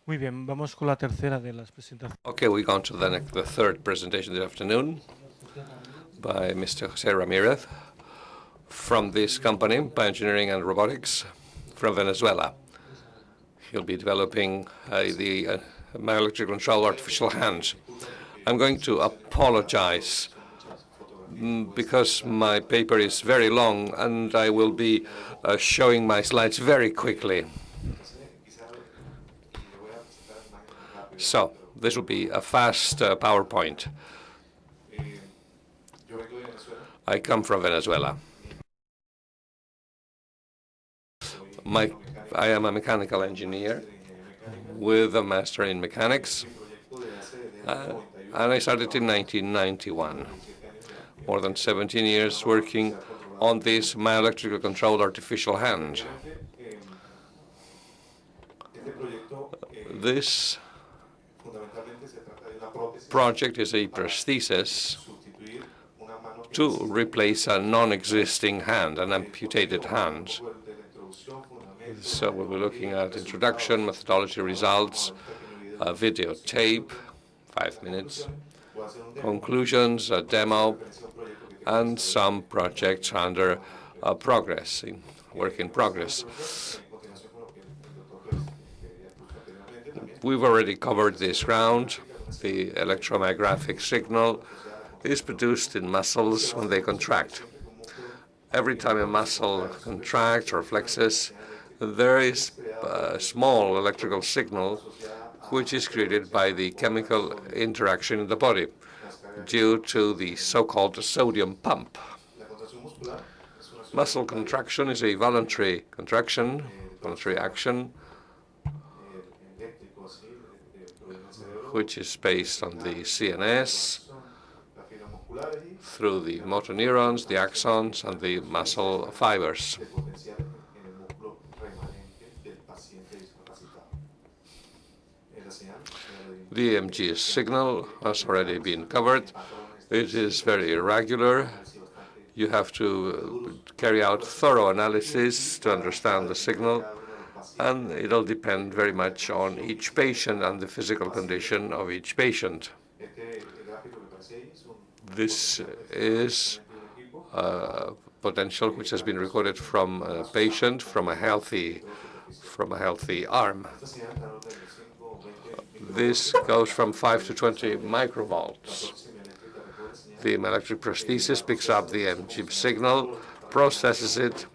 Muy bien, vamos con la tercera de las presentaciones. Okay, we go on to the third presentation this afternoon by Mr. José Ramirez from this company, Bioengineering and Robotics, from Venezuela. He'll be developing the myoelectric control artificial hand. I'm going to apologize because my paper is very long and I will be showing my slides very quickly. So this will be a fast PowerPoint. I come from Venezuela. I am a mechanical engineer with a master in mechanics, and I started in 1991. More than 17 years working on this myoelectrically controlled artificial hand. This project is a prosthesis to replace a non-existing hand, an amputated hand. So we'll be looking at introduction, methodology, results, a videotape, 5 minutes, conclusions, a demo, and some projects under work in progress. We've already covered this ground. The electromyographic signal is produced in muscles when they contract. Every time a muscle contracts or flexes, there is a small electrical signal which is created by the chemical interaction in the body due to the so-called sodium pump. Muscle contraction is a voluntary contraction, voluntary action, which is based on the CNS through the motor neurons, the axons, and the muscle fibers. The EMG signal has already been covered. It is very irregular. You have to carry out thorough analysis to understand the signal, and it'll depend very much on each patient and the physical condition of each patient. This is potential which has been recorded from a patient from a healthy arm. This goes from 5 to 20 microvolts. The electric prosthesis picks up the EMG signal, processes it,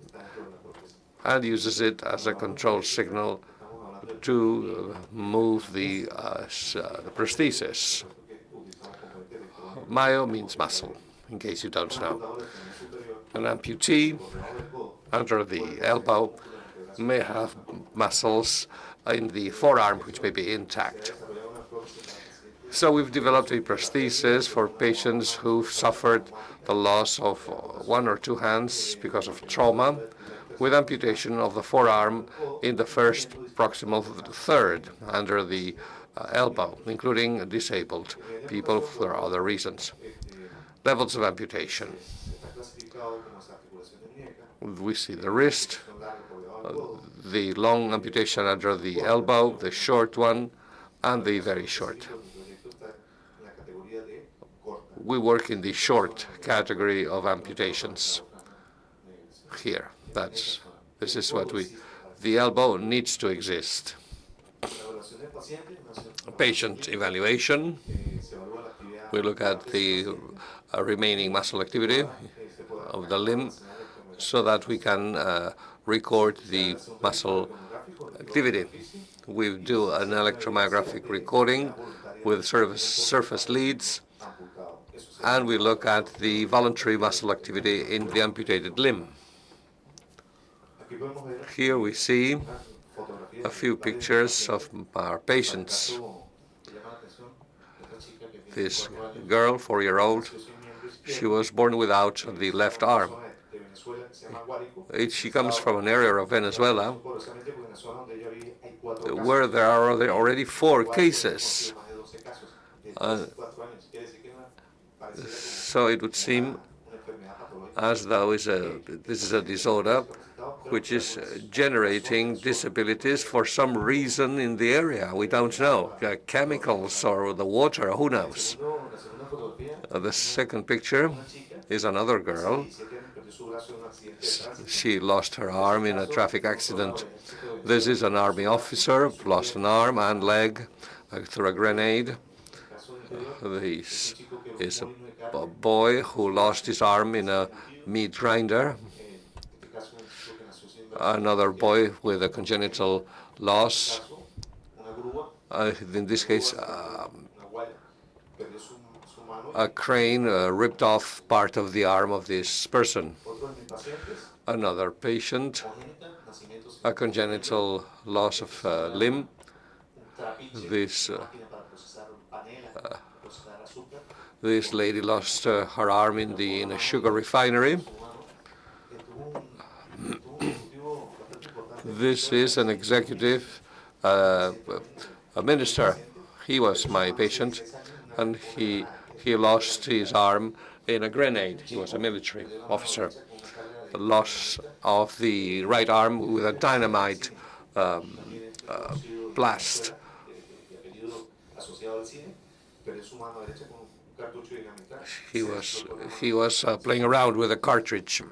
and uses it as a control signal to move the prosthesis. Myo means muscle, in case you don't know. An amputee under the elbow may have muscles in the forearm which may be intact. So we've developed a prosthesis for patients who've suffered the loss of one or two hands because of trauma, with amputation of the forearm in the first proximal third under the elbow, including disabled people for other reasons. Levels of amputation. We see the wrist, the long amputation under the elbow, the short one, and the very short. We work in the short category of amputations here. This is what the elbow needs to exist. Patient evaluation. We look at the remaining muscle activity of the limb so that we can record the muscle activity. We do an electromyographic recording with surface leads, and we look at the voluntary muscle activity in the amputated limb. Here we see a few pictures of our patients. This girl, 4-year-old, she was born without the left arm. She comes from an area of Venezuela where there are already 4 cases. So it would seem as though this is a disorder which is generating disabilities for some reason in the area. We don't know. Chemicals or the water, who knows? The second picture is another girl. She lost her arm in a traffic accident. This is an army officer, lost an arm and leg through a grenade. This is a boy who lost his arm in a meat grinder. Another boy with a congenital loss. In this case, a crane ripped off part of the arm of this person. Another patient, a congenital loss of limb. This lady lost her arm in a sugar refinery. This is an executive, a minister. He was my patient, and he lost his arm in a grenade. He was a military officer. The loss of the right arm with a dynamite blast. He was playing around with a cartridge.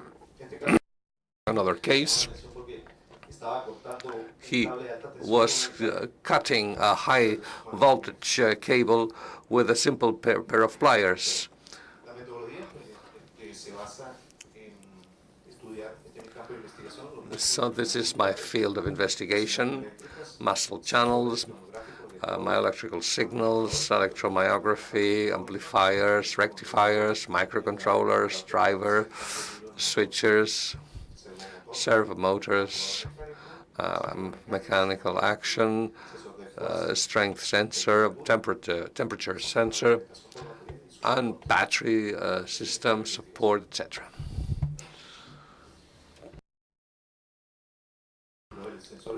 Another case. He was cutting a high voltage cable with a simple pair of pliers. So this is my field of investigation: muscle channels, myoelectrical signals, electromyography, amplifiers, rectifiers, microcontrollers, driver, switchers, servo motors, mechanical action, strength sensor, temperature sensor, and battery system support, etc.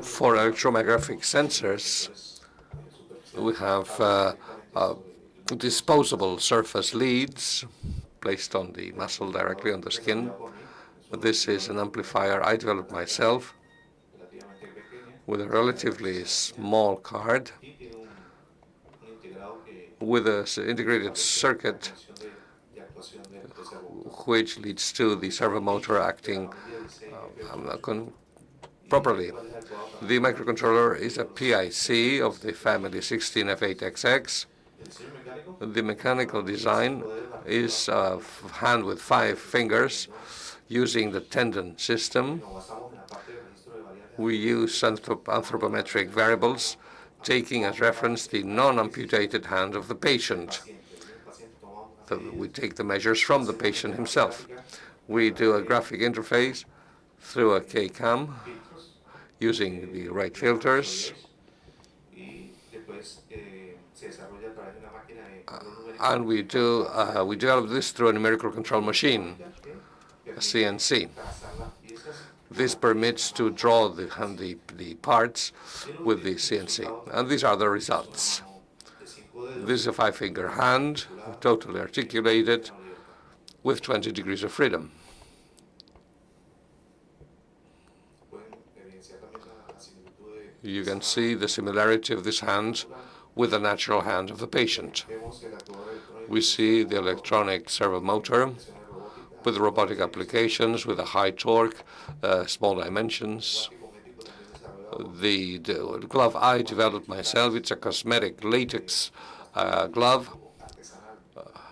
For electromyographic sensors, we have disposable surface leads placed on the muscle, directly on the skin. This is an amplifier I developed myself with a relatively small card, with an integrated circuit which leads to the servo motor acting properly. The microcontroller is a PIC of the family 16F8XX. The mechanical design is a hand with 5 fingers using the tendon system. We use anthropometric variables, taking as reference the non-amputated hand of the patient. We take the measures from the patient himself. We do a graphic interface through a K-cam using the right filters, and we develop this through a numerical control machine, a CNC. This permits to draw the parts with the CNC, and these are the results. This is a 5-finger hand, totally articulated, with 20 degrees of freedom. You can see the similarity of this hand with the natural hand of the patient. We see the electronic servo motor with robotic applications, with a high torque, small dimensions. The glove I developed myself, it's a cosmetic latex glove,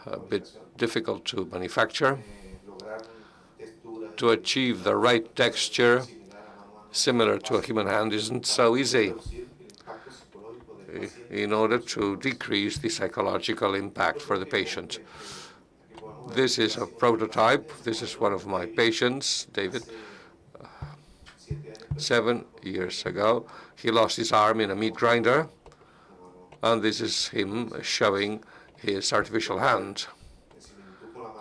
a bit difficult to manufacture. To achieve the right texture similar to a human hand isn't so easy, in order to decrease the psychological impact for the patient. This is a prototype. This is one of my patients, David. 7 years ago, he lost his arm in a meat grinder, and this is him showing his artificial hand.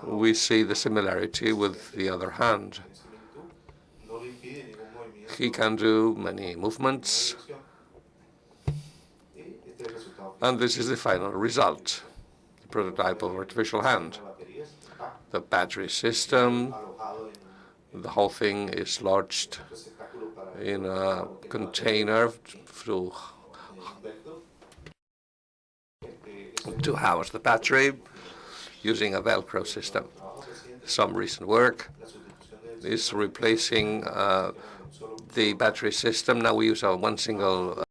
We see the similarity with the other hand. He can do many movements, and this is the final result, the prototype of artificial hand. The battery system, the whole thing is lodged in a container to house the battery using a Velcro system. Some recent work is replacing the battery system. Now we use one single